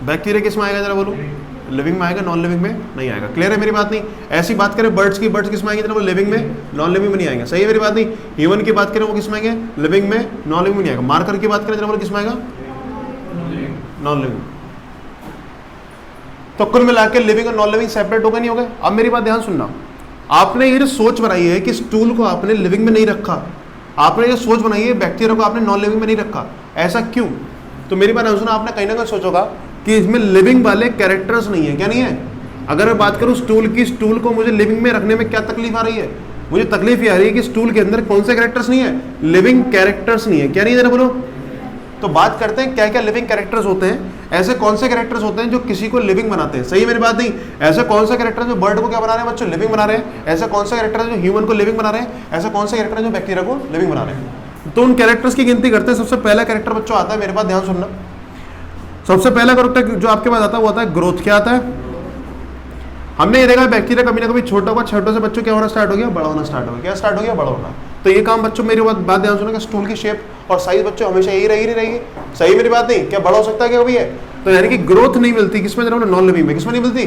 Bacteria किस में आएगा जरा बोलो? लिविंग में आएगा, नॉन लिविंग में नहीं आएगा। क्लियर है मेरी बात? नहीं ऐसी बात करें बर्ड्स की, बर्ड्स किस में आएंगे जरा बोलो? लिविंग में, नॉन लिविंग में नहीं आएंगे। सही है मेरी बात? नहीं ह्यूमन की बात करें वो किस में आएंगे? लिविंग में, नॉन लिविंग में नहीं आएगा। मार्कर की बात करें जरा बोलो किस में आएगा? Non living. तो कुल मिला के लिविंग और नॉन लिविंग सेपरेट हो गए नहीं हो गए? अब मेरी बात ध्यान सुनना, आपने ये जो सोच बनाई है कि स्टूल को आपने लिविंग में नहीं रखा, आपने ये सोच बनाई है बैक्टीरिया को आपने नॉन लिविंग में नहीं रखा, ऐसा क्यों? तो मेरी बात ध्यान सुना, आपने कहीं ना कहीं सोचोगा कि इसमें लिविंग वाले कैरेक्टर्स नहीं है। क्या नहीं है? अगर मैं बात करूं स्टूल की, स्टूल को मुझे लिविंग में रखने में क्या तकलीफ आ रही है? मुझे तकलीफ ये आ रही है कि स्टूल के अंदर कौन से कैरेक्टर्स नहीं है? लिविंग कैरेक्टर्स नहीं है। क्या नहीं है जरा बोलो? तो बात करते हैं क्या क्या लिविंग कैरेक्टर्स होते हैं, ऐसे कौन से कैरेक्टर्स होते हैं जो किसी को लिविंग बनाते हैं। सही है मेरी बात? नहीं ऐसे कौन सा कैरेक्टर जो बर्ड को क्या बना रहे हैं बच्चों? लिविंग बना रहे हैं। ऐसा कौन सा कैरेक्टर जो ह्यूमन को लिविंग बना रहे हैं? ऐसा कौन सा कैरेक्टर जो बैक्टीरिया को लिविंग बना रहे हैं? तो उन कैरेक्टर्स की गिनती करते हैं। सबसे पहला कैरेक्टर बच्चों आता है, मेरे पास ध्यान सुनना, सबसे पहला कैरेक्टर जो आपके पास आता है वो आता है ग्रोथ। क्या आता है? हमने ये देखा बैक्टीरिया कभी ना कभी छोटा हुआ, छोटे से बच्चों क्या होना स्टार्ट हो गया? बड़ा होना स्टार्ट हो गया। क्या स्टार्ट हो गया? बड़ा होना। तो ये काम बच्चों मेरी बात ध्यान सुनो, स्टूल की शेप और साइज बच्चों हमेशा यही रहेगी। सही मेरी बात? नहीं क्या बड़ा हो सकता है क्या कभी है? तो यानी कि ग्रोथ नहीं मिलती किसमें जरा? नॉन लिविंग में। किसमें नहीं मिलती?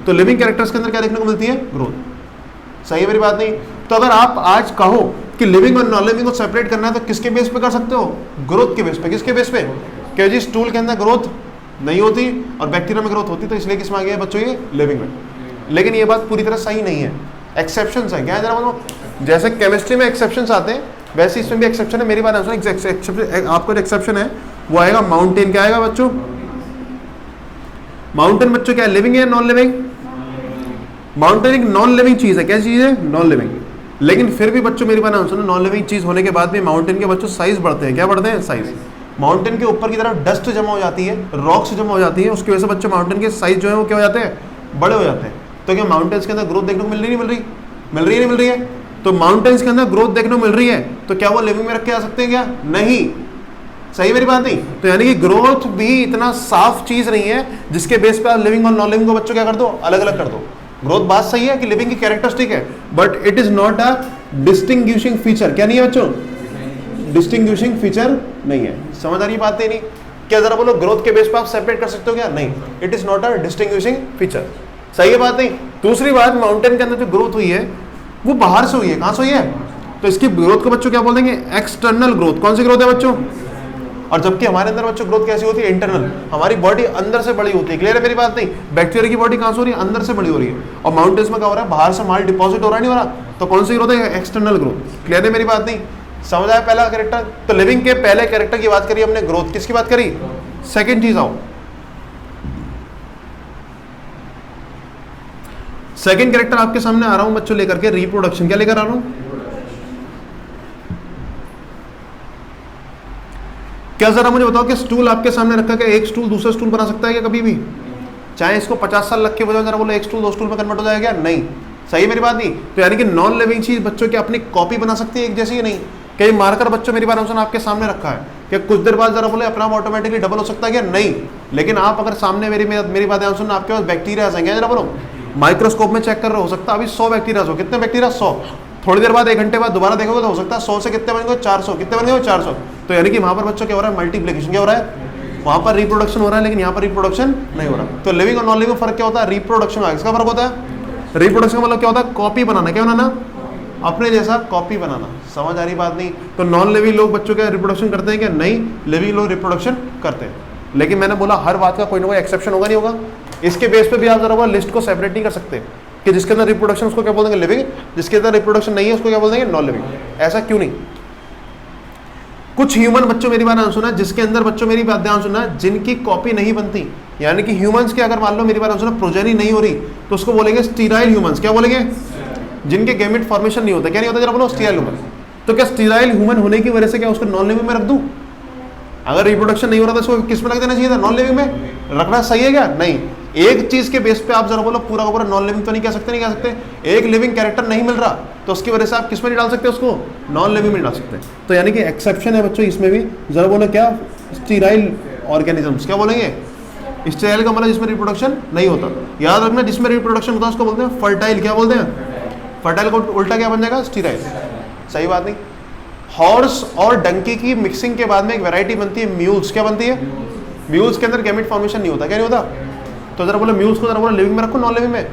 तो लिविंग कैरेक्टर्स के अंदर क्या देखने को मिलती है? ग्रोथ। सही है मेरी बात? नहीं तो अगर आप आज कहो कि लिविंग और नॉन लिविंग को सेपरेट करना है तो किसके बेस पे कर सकते हो? ग्रोथ के बेस पे। किसके बेस पे? क्या जी स्टूल के अंदर ग्रोथ नहीं होती और बैक्टीरिया में ग्रोथ होती, तो इसलिए किसमें आ गया बच्चों? ये लिविंग में। लेकिन ये बात पूरी तरह सही नहीं है, एक्सेप्शंस है। क्या है जरा बोलो? जैसे केमिस्ट्री में एक्सेप्शंस आते हैं वैसे इसमें भी एक्सेप्शन है। मेरी बात सुनो, आपको जो एक्सेप्शन है वो आएगा माउंटेन। क्या आएगा बच्चों? माउंटेन बच्चों क्या है? लिविंग है नॉन लिविंग? माउंटेन एक नॉन लिविंग चीज है। क्या चीज है? Non living. लेकिन फिर भी बच्चों मेरी बात सुनो, नॉन लिविंग चीज होने के बाद भी माउंटेन के बच्चों साइज बढ़ते हैं। क्या बढ़ते हैं? साइज। माउंटेन के ऊपर की तरफ डस्ट जमा हो जाती है, रॉक्स जमा हो जाती है, उसकी वजह से बच्चों माउंटेन के साइज जो है वो क्या हो जाते हैं? बड़े हो जाते हैं। तो क्या माउंटेन्स के अंदर ग्रोथ देखने को मिल रही नहीं मिल रही? मिल रही है नहीं मिल रही है? तो माउंटेन्स के अंदर ग्रोथ देखने को मिल रही है तो क्या वो लिविंग में रखे जा सकते हैं? क्या नहीं? सही मेरी बात? नहीं तो यानी कि ग्रोथ भी इतना साफ चीज नहीं है जिसके बेस पे आप लिविंग और नॉन लिविंग को बच्चों क्या कर दो? अलग अलग कर दो। ग्रोथ बात सही है कि लिविंग की कैरेक्टरिस्टिक है, but it is not a distinguishing feature. क्या नहीं है बच्चों? डिस्टिंग्विशिंग फीचर नहीं है। समझ आ रही बात है? नहीं क्या जरा बोलो ग्रोथ के बेस पे आप सेपरेट कर सकते हो क्या? नहीं, it is not a distinguishing feature. सही है बात? नहीं। दूसरी बात, माउंटेन के अंदर जो ग्रोथ हुई है वो बाहर से हुई है। कहां से हुई है? तो इसकी ग्रोथ को बच्चों क्या बोल देंगे? External growth. कौन सी ग्रोथ है बच्चों? और जबकि हमारे अंदर बच्चों ग्रोथ कैसी होती है? इंटरनल। हमारी बॉडी अंदर से बड़ी होती है। क्लियर है मेरी बात? नहीं बैक्टीरिया की बॉडी कहां से हो रही है? अंदर से बड़ी हो रही है। और माउंटेन्स में क्या हो रहा है? बाहर से माल डिपॉजिट हो रहा है, नहीं हो रहा? तो कौन सी ग्रोथ है? External growth. क्लियर है मेरी बात? नहीं समझ आया पहला कैरेक्टर? तो लिविंग के पहले कैरेक्टर की बात करी हमने, ग्रोथ। किसकी बात करी? सेकेंड चीज आओ, सेकेंड कैरेक्टर आपके सामने आ रहा हूं बच्चों लेकर के, रिप्रोडक्शन। क्या लेकर आ रहा हूं? क्या जरा मुझे बताओ कि स्टूल आपके सामने रखा, क्या एक स्टूल दूसरा स्टूल बना सकता है क्या कभी भी? चाहे इसको 50 साल लग के बजाओ, जरा बोलो एक स्टूल दो स्टूल में कन्वर्ट हो जाएगा? नहीं। सही मेरी बात? नहीं तो यानी कि नॉन लिविंग चीज बच्चों की अपनी कॉपी बना सकती है एक जैसी? नहीं। कई मार्कर बच्चों मेरी बात सुनो आपके सामने रखा है, क्या कुछ देर बाद जरा बोले अपना आप ऑटोमेटिकली डबल हो सकता है क्या? नहीं। लेकिन आप अगर सामने मेरी बात सुनो, आपके पास बैक्टीरिया हैं, जरा बोलो माइक्रोस्कोप में चेक कर रहे हो सकता है अभी 100 बैक्टीरिया हो। कितने बैक्टीरिया? 100। थोड़ी देर बाद 1 घंटे बाद दोबारा देखोगे तो हो सकता है 100 से कितने बन गए? 400। कितने बन गए? 400। तो यानी कि वहां पर बच्चों क्या हो रहा है? मल्टीप्लिकेशन। क्या हो रहा है? वहां पर रिप्रोडक्शन हो रहा है, लेकिन यहाँ पर रिप्रोडक्शन नहीं हो रहा। तो लिविंग और नॉन लिविंग फर्क क्या होता है? रिप्रोडक्शन का इसका फर्क होता है। रिप्रोडक्शन का मतलब क्या होता है? कॉपी बनाना। क्या बनाना? अपने जैसा कॉपी बनाना। समझ आ रही बात? नहीं तो नॉन लिविंग लोग बच्चों का रिप्रोडक्शन करते हैं क्या? नहीं, लिविंग लोग रिप्रोडक्शन करते हैं। लेकिन मैंने बोला हर बात का कोई ना कोई एक्सेप्शन होगा, नहीं होगा? इसके बेस पे भी आप जरा लिस्ट को सेपरेट नहीं कर सकते कि जिसके अंदर रिप्रोडक्शन उसको क्या बोल देंगे? लिविंग। जिसके अंदर रिप्रोडक्शन नहीं है उसको क्या बोल देंगे? Non living. ऐसा क्यों नहीं? कुछ ह्यूमन बच्चों मेरी बात ध्यान सुना, जिसके अंदर बच्चों मेरी बात ध्यान सुना, जिनकी कॉपी नहीं बनती, यानी कि ह्यूमंस के अगर मान लो मेरी बात सुना प्रोजेनी नहीं हो रही तो उसको बोलेंगे स्टीराइल ह्यूमंस। क्या बोलेंगे? जिनके गैमेट फॉर्मेशन नहीं होता। क्या नहीं होता? जरा बोलो स्टीराइल ह्यूमन। तो क्या स्टीराइल ह्यूमन होने की वजह से क्या उसको नॉन लिविंग में रख दूं? अगर रिप्रोडक्शन नहीं हो रहा था उसको किस में रख देना चाहिए था? नॉन लिविंग में रखना सही है क्या? नहीं। एक चीज के बेस पे आप जरा बोलो पूरा का पूरा नॉन लिविंग तो नहीं कह सकते, नहीं कह सकते। एक लिविंग कैरेक्टर नहीं मिल रहा तो उसकी वजह से आप किस में नहीं डाल सकते? उसको नॉन लिविंग में डाल सकते। तो यानी कि एक्सेप्शन है बच्चों इसमें भी। जरा बोलो क्या? Sterile organisms. क्या बोलेंगे? स्टीराइल का मतलब जिसमें रिप्रोडक्शन नहीं होता। याद रखना जिसमें रिप्रोडक्शन होता है उसको बोलते हैं फर्टाइल। क्या बोलते हैं? फर्टाइल को उल्टा क्या बन जाएगा? स्टीराइल। सही बात नहीं। हॉर्स और डंकी की मिक्सिंग के बाद में एक वैरायटी बनती है म्यूल्स। क्या बनती है? म्यूल्स के अंदर गैमेट फॉर्मेशन नहीं होता, क्या नहीं होता? तो जरा बोलो म्यूल्स को, जरा बोलो लिविंग में रखो नॉन लिविंग में।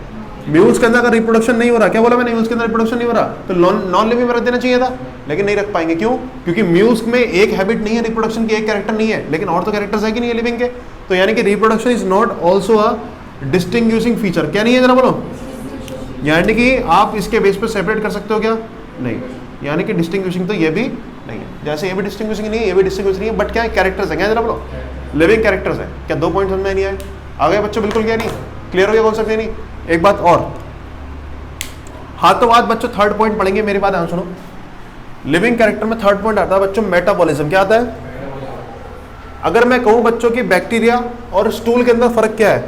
म्यूल्स के अंदर अगर रिप्रोडक्शन नहीं हो रहा, क्या बोला मैंने, म्यूल्स के अंदर रिप्रोडक्शन नहीं हो रहा, तो नॉन लिविंग में रख देना चाहिए था, लेकिन नहीं रख पाएंगे। क्यों? क्योंकि म्यूल्स में एक हैबिट नहीं है रिप्रोडक्शन की, एक कैरेक्टर नहीं है, लेकिन और तो कैरेक्टर्स है कि नहीं है लिविंग के। तो यानी कि reproduction is not also a distinguishing feature, क्या नहीं है, जरा बोलो। यानी कि आप इसके बेस पर सेपरेट कर सकते हो क्या? नहीं, यानी कि डिस्टिंग्विशिंग तो ये भी नहीं है, जैसे ये भी डिस्टिंग्विशिंग नहीं है, ये भी डिस्टिंग्विश नहीं है, बट क्या है, कैरेक्टर्स है, क्या है, जरा बोलो, लिविंग कैरेक्टर्स है। क्या 2 पॉइंट समझ में नहीं आए? आ गए बच्चों, बिल्कुल क्या नहीं, क्लियर हो गया कॉन्सेप्ट या नहीं? एक बात और, हाथों हाथ बच्चों थर्ड पॉइंट पढ़ेंगे, मेरी बात ध्यान सुनो। लिविंग कैरेक्टर में थर्ड पॉइंट आता है बच्चों मेटाबॉलिज्म। क्या आता है? अगर मैं कहूं बच्चों की बैक्टीरिया और स्टूल के अंदर फर्क क्या है,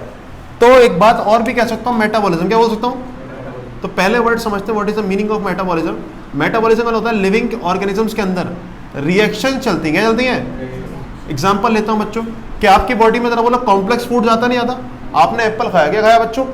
तो एक बात और भी कह सकता हूं, मेटाबॉलिज्म। क्या बोल सकता हूं? तो पहले वर्ड समझते हैं, what is the meaning of metabolism. Metabolism होता है लिविंग ऑर्गेनिजम्स के अंदर रिएक्शन चलती है, क्या चलती है? एग्जांपल लेता हूं बच्चों, कि आपकी बॉडी में जरा बोलो कॉम्प्लेक्स फूड जाता नहीं आता? आपने एप्पल खाया, क्या खाया बच्चों?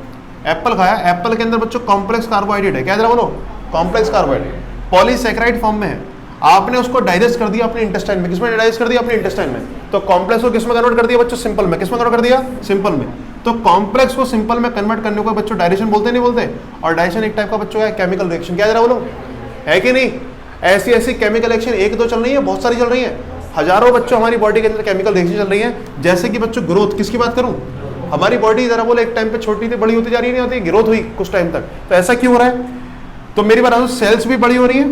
एप्पल खाया, एप्पल के अंदर बच्चों कॉम्प्लेक्स कार्बोहाइड्रेट है, क्या जरा बोलो, कॉम्प्लेक्स कार्बोहाइड्रेट पॉलीसैकेराइड फॉर्म में है। आपने उसको डाइजेस्ट कर दिया अपने इंटेस्टाइन में, किसमें डाइजेस्ट कर दिया? अपने इंटेस्टाइन में। तो कॉम्प्लेक्स को किसमें कन्वर्ट कर दिया बच्चों? सिंपल में। किसमें कन्वर्ट कर दिया? सिंपल में। तो कॉम्प्लेक्स को सिंपल में कन्वर्ट करने को बच्चों डाइजेशन बोलते नहीं बोलते? और डाइजेशन एक टाइप का बच्चों है केमिकल रिएक्शन, क्या जरा बोलो, है कि नहीं? ऐसी ऐसी केमिकल रिएक्शन एक दो चल रही है, बहुत सारी चल रही है, हजारों बच्चों हमारी बॉडी के अंदर केमिकल रिएक्शन चल रही है। जैसे कि बच्चों ग्रोथ, किसकी बात करूं, हमारी बॉडी जरा बोलो एक टाइम पे छोटी थी, बड़ी होती जा रही नहीं होती, ग्रोथ हुई कुछ टाइम तक, तो ऐसा क्यों हो रहा है? तो मेरी बात, सेल्स भी बड़ी हो रही है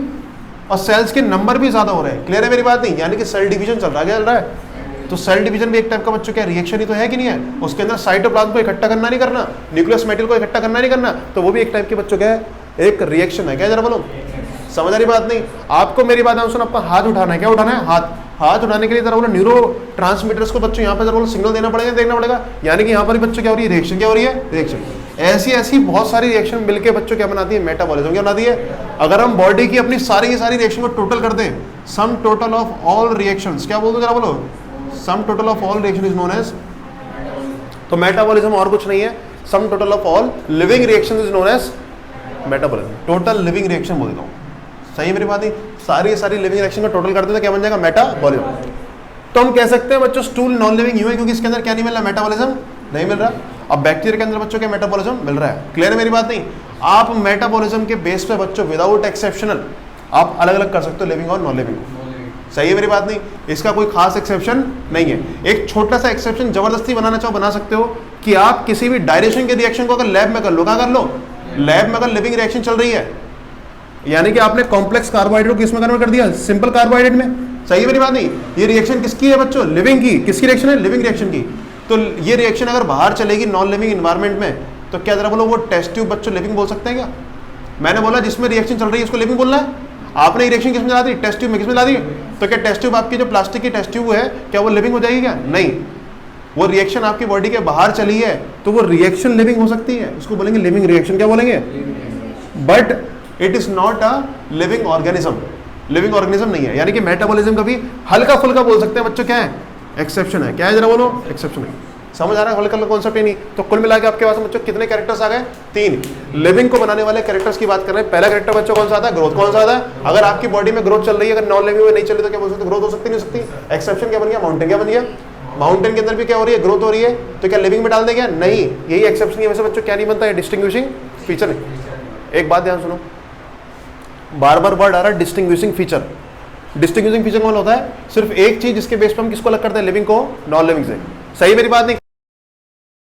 और सेल्स के नंबर भी ज्यादा हो रहे हैं, क्लियर है मेरी बात नहीं? यानी कि सेल डिवीजन चल रहा है, क्या चल रहा है? तो सेल डिवीजन भी एक टाइप का बच्चों क्या रिएक्शन ही तो है कि नहीं है? उसके अंदर साइटोप्लाज्म को इकट्ठा करना नहीं करना, न्यूक्लियस मेटल को इकट्ठा करना नहीं करना, तो वो भी एक टाइप के बच्चों क्या है, एक रिएक्शन है, क्या जरा बोलो, समझ आ रही बात नहीं? आपको मेरी बात सुनो, आपका हाथ उठाना है, क्या उठाना है? हाथ। हाथ उठाने के लिए जरा बोलो न्यूरो ट्रांसमीटर्स को बच्चों यहाँ पे जरा बोलो सिग्नल देना पड़ेगा, देखना पड़ेगा, यानी कि यहाँ पर बच्चों क्या हो रही है? रिएक्शन। क्या हो रही है? रिएक्शन। ऐसी ऐसी बहुत सारी रिएक्शन मिलकर बच्चों क्या बनाती है? मेटाबॉलिज्म। क्या बनाती है? अगर हम बॉडी की अपनी सारी की सारी रिएक्शन को टोटल कर दें, sum total of all reactions, क्या बोल दो जरा बोलो, sum total of all reaction is known as, तो मेटाबॉलिज्म और कुछ नहीं है, sum total of all living reaction is known as metabolism. Total living reaction बोल देता हूँ, सही मेरी बात नहीं? सारी लिविंग रिएक्शन का टोटल करते तो क्या बन जाएगा? मेटाबॉलिज्म। तो हम कह सकते हैं बच्चों स्टूल नॉन लिविंग ह्यूमन, क्योंकि इसके अंदर क्या नहीं मिल रहा? मेटाबॉलिज्म नहीं मिल रहा। अब बैक्टीरिया के अंदर बच्चों क्या मेटाबॉलिज्म मिल रहा है, क्लियर है मेरी बात नहीं? आप मेटाबॉलिज्म के बेस पे बच्चों विदाउट एक्सेप्शनल आप अलग अलग कर सकते हो लिविंग और नॉन लिविंग, सही है मेरी बात नहीं? इसका कोई खास एक्सेप्शन नहीं है। एक छोटा सा एक्सेप्शन जबरदस्ती बनाना चाहो बना सकते हो, कि आप किसी भी डायरेक्शन के रिएक्शन को अगर लैब में कर लो, कहाँ कर लो? लैब में अगर लिविंग रिएक्शन चल रही है, यानी कि आपने कॉम्प्लेक्स कार्बोहाइड्रेट को किसमें कन्वर्ट कर दिया? सिंपल कार्बोहाइड्रेट में, सही है मेरी बात नहीं? ये रिएक्शन किसकी है बच्चों? लिविंग की। किसकी रिएक्शन है? लिविंग रिएक्शन की। तो ये रिएक्शन अगर बाहर चलेगी नॉन लिविंग इन्वायरमेंट में, तो क्या जरा बोलो वो टेस्ट ट्यूब बच्चों लिविंग बोल सकते हैं क्या? मैंने बोला जिसमें रिएक्शन चल रही है इसको लिविंग बोलना है। आपने ये रिएक्शन किसमें ला दी? टेस्ट ट्यूब में। किसमें ला दी? तो क्या टेस्ट ट्यूब आपकी जो प्लास्टिक की टेस्ट ट्यूब है, क्या वो लिविंग हो जाएगी क्या? नहीं। वो रिएक्शन आपकी बॉडी के बाहर चली है, तो वो रिएक्शन लिविंग हो सकती है, उसको बोलेंगे लिविंग रिएक्शन। क्या बोलेंगे? But it is not a living organism, living organism नहीं है। यानी कि मेटाबॉलिज्म का भी हल्का फुल्का बोल सकते हैं बच्चों, क्या है? एक्सेप्शन है। क्या है जरा बोलो? एक्सेप्शन है। समझ आ रहा है? हल्का कॉन्सेप्ट ही नहीं। तो कुल मिला के आपके पास बच्चों कितने कैरेक्टर्स आ गए? 3। लिविंग को बनाने वाले कैरेक्टर्स की बात कर रहे हैं। पहला कैरेक्टर बच्चों कौन सा आता है? ग्रोथ। कौन सा आता है? अगर आपकी बॉडी में ग्रोथ चल रही है, अगर नॉन लिविंग में नहीं चल रही, तो क्या बोल सकते? ग्रोथ हो सकती नहीं सकती? एक्सेप्शन क्या बन गया? माउंटेन। क्या बन गया? माउंटेन के अंदर भी क्या हो रही है? ग्रोथ हो रही है, तो क्या लिविंग में डाल देंगे? नहीं, यही एक्सेप्शन है। वैसे बच्चों क्या नहीं बनता है? डिस्टिंग्विशिंग फीचर है। एक बात ध्यान सुनो, बार बार वर्ड आ रहा है डिस्टिंग्विशिंग फीचर। डिस्टिंग्विशिंग फीचर कौन होता है? सिर्फ एक चीज जिसके बेस पर हम किसको अलग करते हैं? लिविंग को नॉन लिविंग से। सही मेरी बात नहीं?